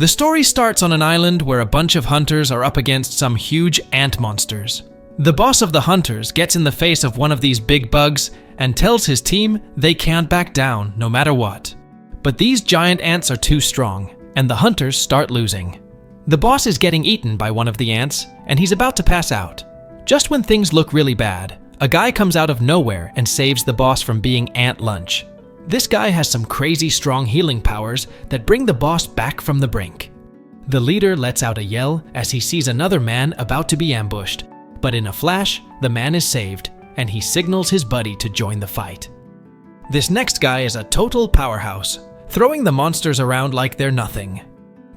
The story starts on an island where a bunch of hunters are up against some huge ant monsters. The boss of the hunters gets in the face of one of these big bugs and tells his team they can't back down no matter what. But these giant ants are too strong, and the hunters start losing. The boss is getting eaten by one of the ants, and he's about to pass out. Just when things look really bad, a guy comes out of nowhere and saves the boss from being ant lunch. This guy has some crazy strong healing powers that bring the boss back from the brink. The leader lets out a yell as he sees another man about to be ambushed, but in a flash, the man is saved, and he signals his buddy to join the fight. This next guy is a total powerhouse, throwing the monsters around like they're nothing.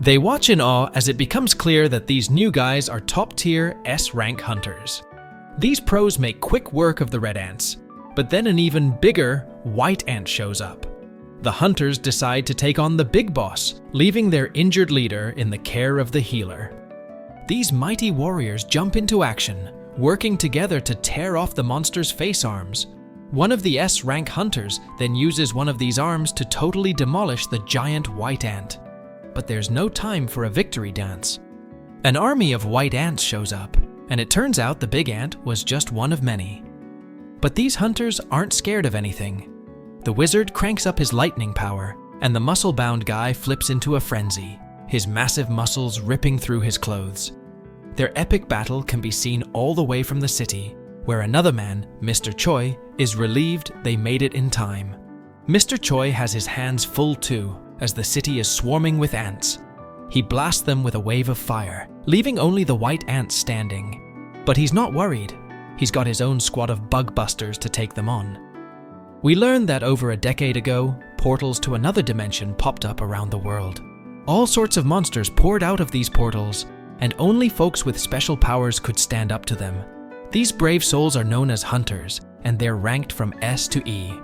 They watch in awe as it becomes clear that these new guys are top-tier S-rank hunters. These pros make quick work of the red ants, but then an even bigger white ant shows up. The hunters decide to take on the big boss, leaving their injured leader in the care of the healer. These mighty warriors jump into action, working together to tear off the monster's face arms. One of the S-rank hunters then uses one of these arms to totally demolish the giant white ant. But there's no time for a victory dance. An army of white ants shows up, and it turns out the big ant was just one of many. But these hunters aren't scared of anything. The wizard cranks up his lightning power, and the muscle-bound guy flips into a frenzy, his massive muscles ripping through his clothes. Their epic battle can be seen all the way from the city, where another man, Mr. Choi, is relieved they made it in time. Mr. Choi has his hands full too, as the city is swarming with ants. He blasts them with a wave of fire, leaving only the white ants standing. But he's not worried. He's got his own squad of bug busters to take them on. We learned that over a decade ago, portals to another dimension popped up around the world. All sorts of monsters poured out of these portals, and only folks with special powers could stand up to them. These brave souls are known as hunters, and they're ranked from S to E.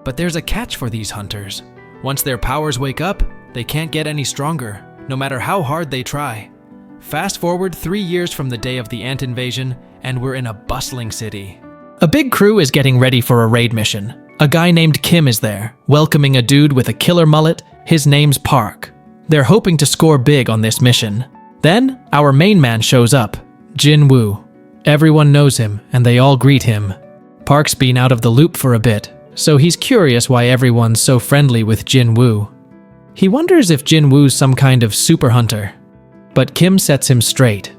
But there's a catch for these hunters. Once their powers wake up, they can't get any stronger, no matter how hard they try. Fast forward 3 years from the day of the ant invasion, and we're in a bustling city. A big crew is getting ready for a raid mission. A guy named Kim is there, welcoming a dude with a killer mullet. His name's Park. They're hoping to score big on this mission. Then, our main man shows up, Jinwoo. Everyone knows him, and they all greet him. Park's been out of the loop for a bit, so he's curious why everyone's so friendly with Jinwoo. He wonders if Jinwoo's some kind of super hunter. But Kim sets him straight.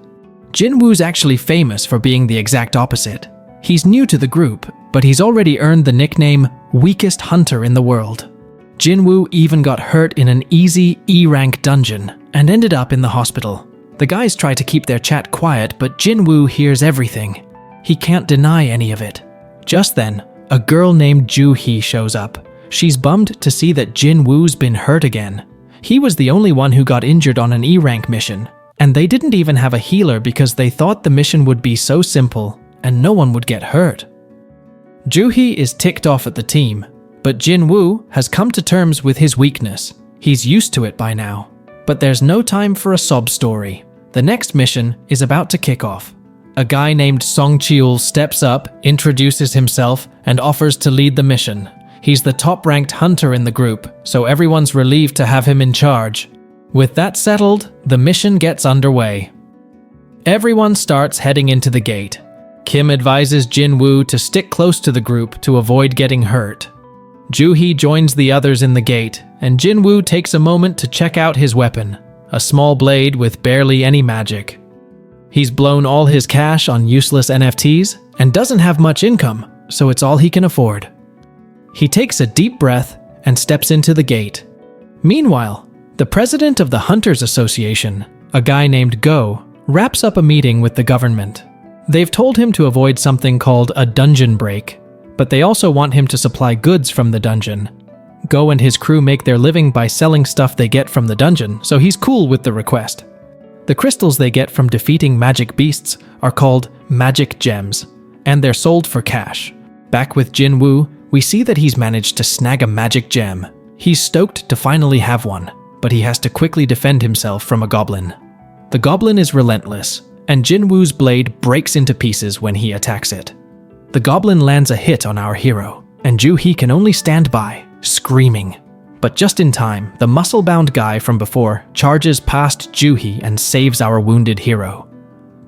Jinwoo's actually famous for being the exact opposite. He's new to the group, but he's already earned the nickname Weakest Hunter in the world. Jinwoo even got hurt in an easy E-rank dungeon and ended up in the hospital. The guys try to keep their chat quiet, but Jinwoo hears everything. He can't deny any of it. Just then, a girl named Joo-hee shows up. She's bummed to see that Jinwoo's been hurt again. He was the only one who got injured on an E-rank mission, and they didn't even have a healer because they thought the mission would be so simple and no one would get hurt. Joo-hee is ticked off at the team, but Jinwoo has come to terms with his weakness. He's used to it by now. But there's no time for a sob story. The next mission is about to kick off. A guy named Sung Jinwoo steps up, introduces himself, and offers to lead the mission. He's the top-ranked hunter in the group, so everyone's relieved to have him in charge. With that settled, the mission gets underway. Everyone starts heading into the gate. Kim advises Jinwoo to stick close to the group to avoid getting hurt. Joo-hee joins the others in the gate, and Jinwoo takes a moment to check out his weapon, a small blade with barely any magic. He's blown all his cash on useless NFTs and doesn't have much income, so it's all he can afford. He takes a deep breath and steps into the gate. Meanwhile, the president of the Hunters Association, a guy named Go, wraps up a meeting with the government. They've told him to avoid something called a dungeon break, but they also want him to supply goods from the dungeon. Go and his crew make their living by selling stuff they get from the dungeon, so he's cool with the request. The crystals they get from defeating magic beasts are called magic gems, and they're sold for cash. Back with Jinwoo, we see that he's managed to snag a magic gem. He's stoked to finally have one, but he has to quickly defend himself from a goblin. The goblin is relentless, and Jinwoo's blade breaks into pieces when he attacks it. The goblin lands a hit on our hero, and Joo-hee can only stand by, screaming. But just in time, the muscle-bound guy from before charges past Joo-hee and saves our wounded hero.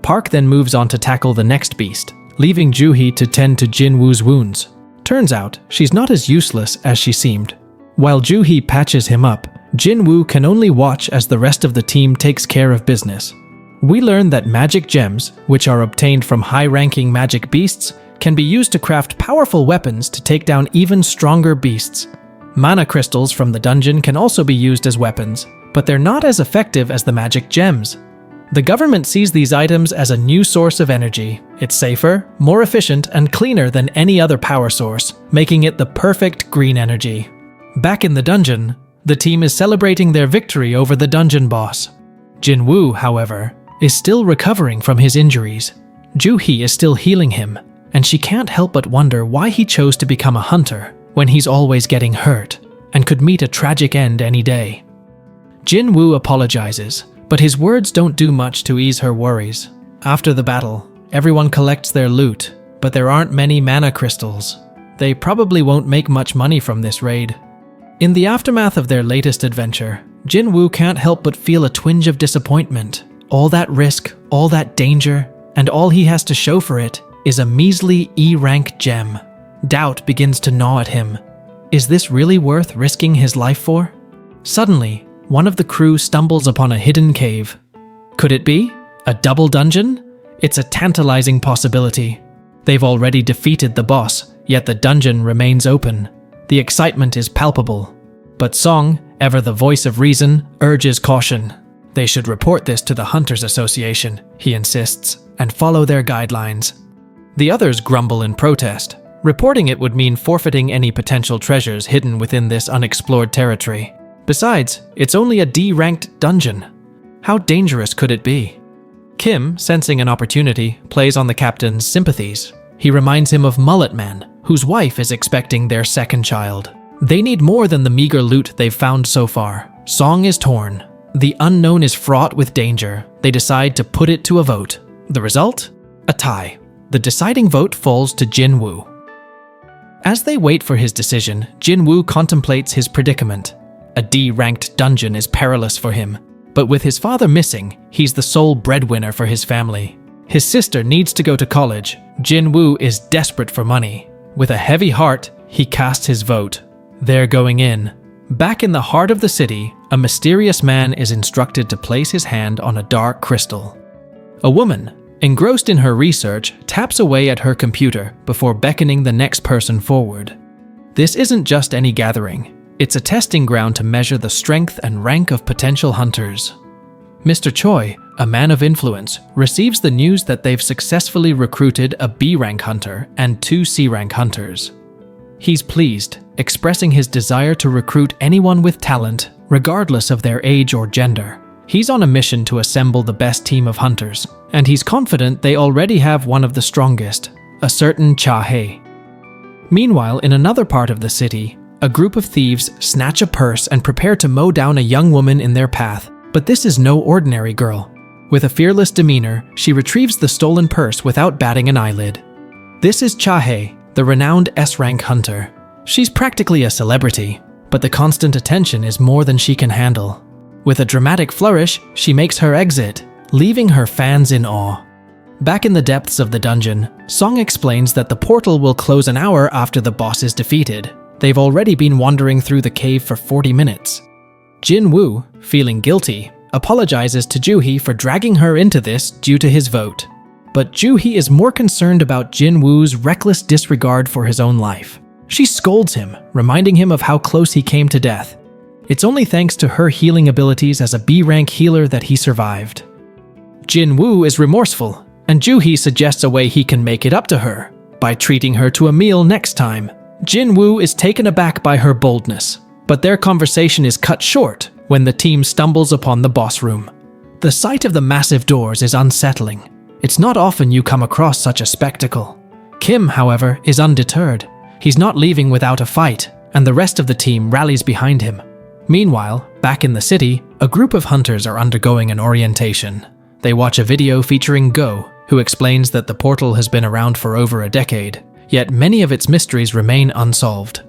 Park then moves on to tackle the next beast, leaving Joo-hee to tend to Jinwoo's wounds. Turns out, she's not as useless as she seemed. While Joo-hee patches him up, Jinwoo can only watch as the rest of the team takes care of business. We learn that magic gems, which are obtained from high-ranking magic beasts, can be used to craft powerful weapons to take down even stronger beasts. Mana crystals from the dungeon can also be used as weapons, but they're not as effective as the magic gems. The government sees these items as a new source of energy. It's safer, more efficient, and cleaner than any other power source, making it the perfect green energy. Back in the dungeon, the team is celebrating their victory over the dungeon boss. Jinwoo, however, is still recovering from his injuries. Joo-hee is still healing him, and she can't help but wonder why he chose to become a hunter when he's always getting hurt and could meet a tragic end any day. Jinwoo apologizes, but his words don't do much to ease her worries. After the battle, everyone collects their loot, but there aren't many mana crystals. They probably won't make much money from this raid. In the aftermath of their latest adventure, Jinwoo can't help but feel a twinge of disappointment. All that risk, all that danger, and all he has to show for it is a measly E-rank gem. Doubt begins to gnaw at him. Is this really worth risking his life for? Suddenly, one of the crew stumbles upon a hidden cave. Could it be? A double dungeon? It's a tantalizing possibility. They've already defeated the boss, yet the dungeon remains open. The excitement is palpable. But Sung, ever the voice of reason, urges caution. They should report this to the Hunters Association, he insists, and follow their guidelines. The others grumble in protest. Reporting it would mean forfeiting any potential treasures hidden within this unexplored territory. Besides, it's only a D-ranked dungeon. How dangerous could it be? Kim, sensing an opportunity, plays on the captain's sympathies. He reminds him of Mullet Man, whose wife is expecting their second child. They need more than the meager loot they've found so far. Song is torn. The unknown is fraught with danger. They decide to put it to a vote. The result? A tie. The deciding vote falls to Jinwoo. As they wait for his decision, Jinwoo contemplates his predicament. A D-ranked dungeon is perilous for him, but with his father missing, he's the sole breadwinner for his family. His sister needs to go to college. Jinwoo is desperate for money. With a heavy heart, he casts his vote. They're going in. Back in the heart of the city, a mysterious man is instructed to place his hand on a dark crystal. A woman, engrossed in her research, taps away at her computer before beckoning the next person forward. This isn't just any gathering. It's a testing ground to measure the strength and rank of potential hunters. Mr. Choi, a man of influence, receives the news that they've successfully recruited a B-rank hunter and 2 C-rank hunters. He's pleased, expressing his desire to recruit anyone with talent, regardless of their age or gender. He's on a mission to assemble the best team of hunters, and he's confident they already have one of the strongest, a certain Cha-hei. Meanwhile, in another part of the city, a group of thieves snatch a purse and prepare to mow down a young woman in their path. But this is no ordinary girl. With a fearless demeanor, she retrieves the stolen purse without batting an eyelid. This is Cha-hei, the renowned S-rank hunter. She's practically a celebrity, but the constant attention is more than she can handle. With a dramatic flourish, she makes her exit, leaving her fans in awe. Back in the depths of the dungeon, Song explains that the portal will close an hour after the boss is defeated. They've already been wandering through the cave for 40 minutes. Jinwoo, feeling guilty, apologizes to Joo-hee for dragging her into this due to his vote. But Joo-hee is more concerned about Jinwoo's reckless disregard for his own life. She scolds him, reminding him of how close he came to death. It's only thanks to her healing abilities as a B-rank healer that he survived. Jinwoo is remorseful, and Joo-hee suggests a way he can make it up to her, by treating her to a meal next time. Jinwoo is taken aback by her boldness, but their conversation is cut short when the team stumbles upon the boss room. The sight of the massive doors is unsettling. It's not often you come across such a spectacle. Kim, however, is undeterred. He's not leaving without a fight, and the rest of the team rallies behind him. Meanwhile, back in the city, a group of hunters are undergoing an orientation. They watch a video featuring Go, who explains that the portal has been around for over a decade, yet many of its mysteries remain unsolved.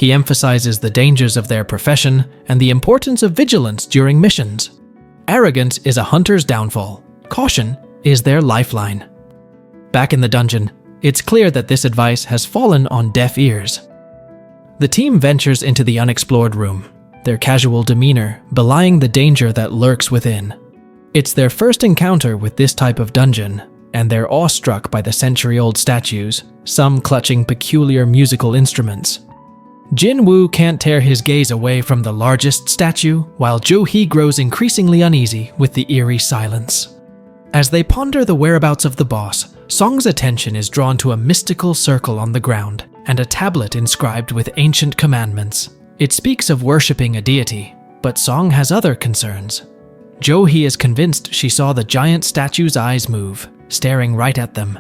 He emphasizes the dangers of their profession and the importance of vigilance during missions. Arrogance is a hunter's downfall. Caution is their lifeline. Back in the dungeon, it's clear that this advice has fallen on deaf ears. The team ventures into the unexplored room, their casual demeanor belying the danger that lurks within. It's their first encounter with this type of dungeon, and they're awestruck by the century-old statues, some clutching peculiar musical instruments. Jinwoo can't tear his gaze away from the largest statue, while Jo-hee grows increasingly uneasy with the eerie silence. As they ponder the whereabouts of the boss, Sung's attention is drawn to a mystical circle on the ground and a tablet inscribed with ancient commandments. It speaks of worshipping a deity, but Sung has other concerns. Jo-hee is convinced she saw the giant statue's eyes move, staring right at them.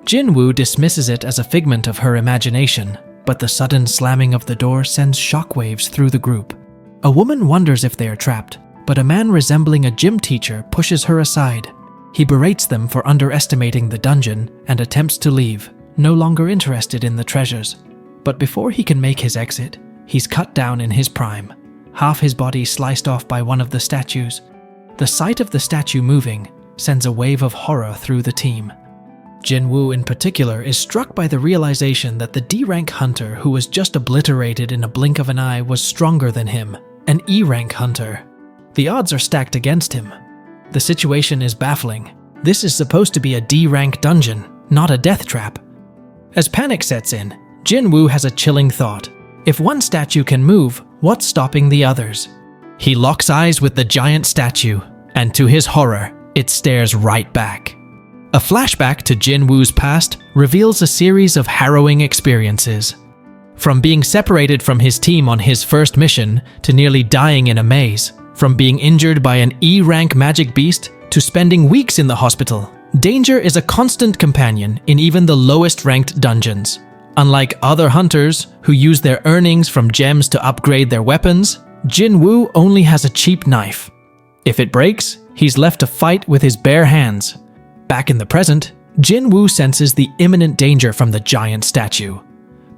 Jinwoo dismisses it as a figment of her imagination, but the sudden slamming of the door sends shockwaves through the group. A woman wonders if they are trapped, but a man resembling a gym teacher pushes her aside. He berates them for underestimating the dungeon and attempts to leave, no longer interested in the treasures. But before he can make his exit, he's cut down in his prime, half his body sliced off by one of the statues. The sight of the statue moving sends a wave of horror through the team. Jinwoo in particular is struck by the realization that the D-rank hunter who was just obliterated in a blink of an eye was stronger than him, an E-rank hunter. The odds are stacked against him. The situation is baffling. This is supposed to be a D-rank dungeon, not a death trap. As panic sets in, Jinwoo has a chilling thought. If one statue can move, what's stopping the others? He locks eyes with the giant statue, and to his horror, it stares right back. A flashback to Jinwoo's past reveals a series of harrowing experiences. From being separated from his team on his first mission to nearly dying in a maze, from being injured by an E-rank magic beast to spending weeks in the hospital, danger is a constant companion in even the lowest-ranked dungeons. Unlike other hunters who use their earnings from gems to upgrade their weapons, Jinwoo only has a cheap knife. If it breaks, he's left to fight with his bare hands. Back in the present, Jinwoo senses the imminent danger from the giant statue.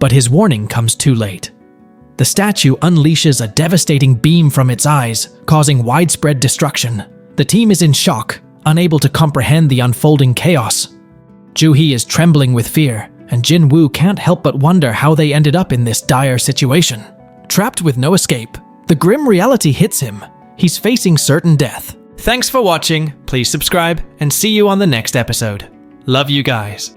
But his warning comes too late. The statue unleashes a devastating beam from its eyes, causing widespread destruction. The team is in shock, unable to comprehend the unfolding chaos. Jo-hee is trembling with fear, and Jinwoo can't help but wonder how they ended up in this dire situation. Trapped with no escape, the grim reality hits him. He's facing certain death. Thanks for watching, please subscribe, and see you on the next episode. Love you guys.